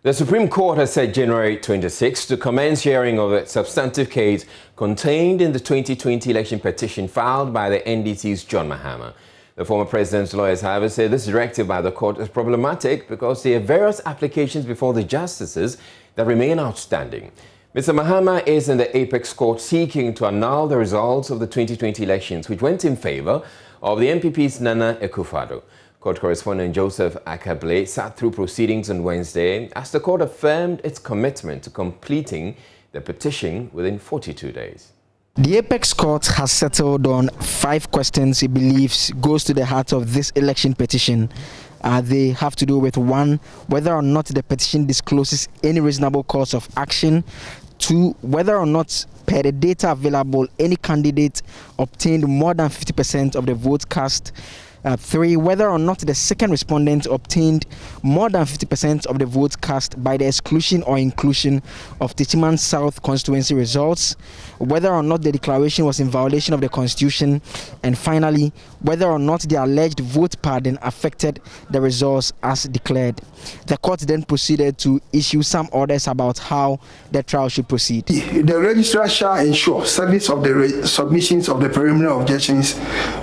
The Supreme Court has set January 26 to commence hearing of a substantive case contained in the 2020 election petition filed by the NDC's John Mahama. The former president's lawyers, however, say this directive by the court is problematic because there are various applications before the justices that remain outstanding. Mr. Mahama is in the apex court seeking to annul the results of the 2020 elections, which went in favor of the NPP's Nana Akufo-Addo. Court correspondent Joseph Akable sat through proceedings on Wednesday as the court affirmed its commitment to completing the petition within 42 days. The Apex Court has settled on 5 questions it believes goes to the heart of this election petition. They have to do with 1, whether or not the petition discloses any reasonable course of action. 2, whether or not, per the data available, any candidate obtained more than 50% of the vote cast. 3, whether or not the second respondent obtained more than 50% of the vote cast by the exclusion or inclusion of Techiman South constituency results, whether or not the declaration was in violation of the Constitution, and finally, whether or not the alleged vote pardon affected the results as declared. The court then proceeded to issue some orders about how the trial should proceed. The registrar shall ensure service of the submissions of the preliminary objections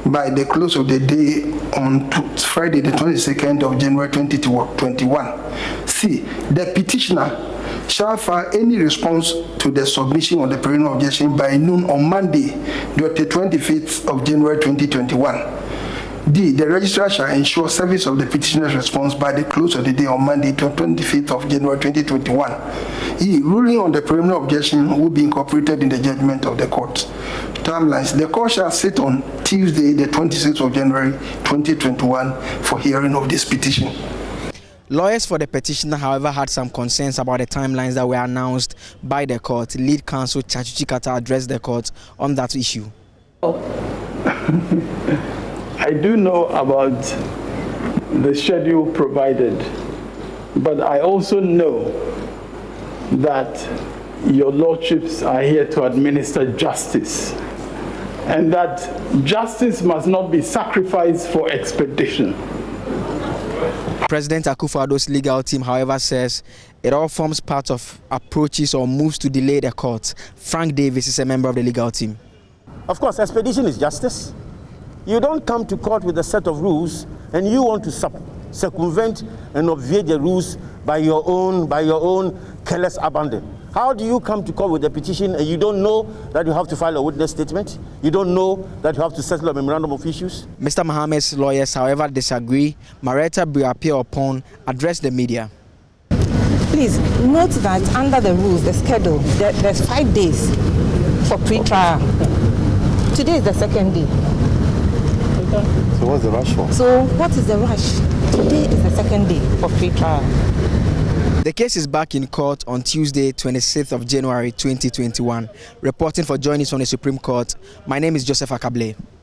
by the close of the day on Friday, the 22nd of January 2021. C. The petitioner shall file any response to the submission of the preliminary objection by noon on Monday, the 25th of January 2021. D. The registrar shall ensure service of the petitioner's response by the close of the day on Monday, the 25th of January 2021. E. Ruling on the preliminary objection will be incorporated in the judgment of the court. Timelines. The court shall sit on Tuesday, the 26th of January 2021 for hearing of this petition. Lawyers for the petitioner, however, had some concerns about the timelines that were announced by the court. Lead counsel Chachuchi Kata addressed the court on that issue. I do know about the schedule provided, but I also know that your lordships are here to administer justice, and that justice must not be sacrificed for expedition. President Akufo-Addo's legal team, however, says it all forms part of approaches or moves to delay the court. Frank Davis is a member of the legal team. Of course, expedition is justice. You don't come to court with a set of rules and you want to circumvent and obviate the rules by your own careless abandon. How do you come to court with a petition and you don't know that you have to file a witness statement? You don't know that you have to settle a memorandum of issues? Mr. Mahama's lawyers, however, disagree. Marietta Briapia-Opon addressed the media. Please note that under the rules, the schedule, there's 5 days for pre-trial. Today is the 2nd day. So what's the rush for? So what is the rush? Today is the 2nd day for pre-trial. The case is back in court on Tuesday, 26th of January 2021. Reporting for Joynews from the Supreme Court, my name is Joseph Akable.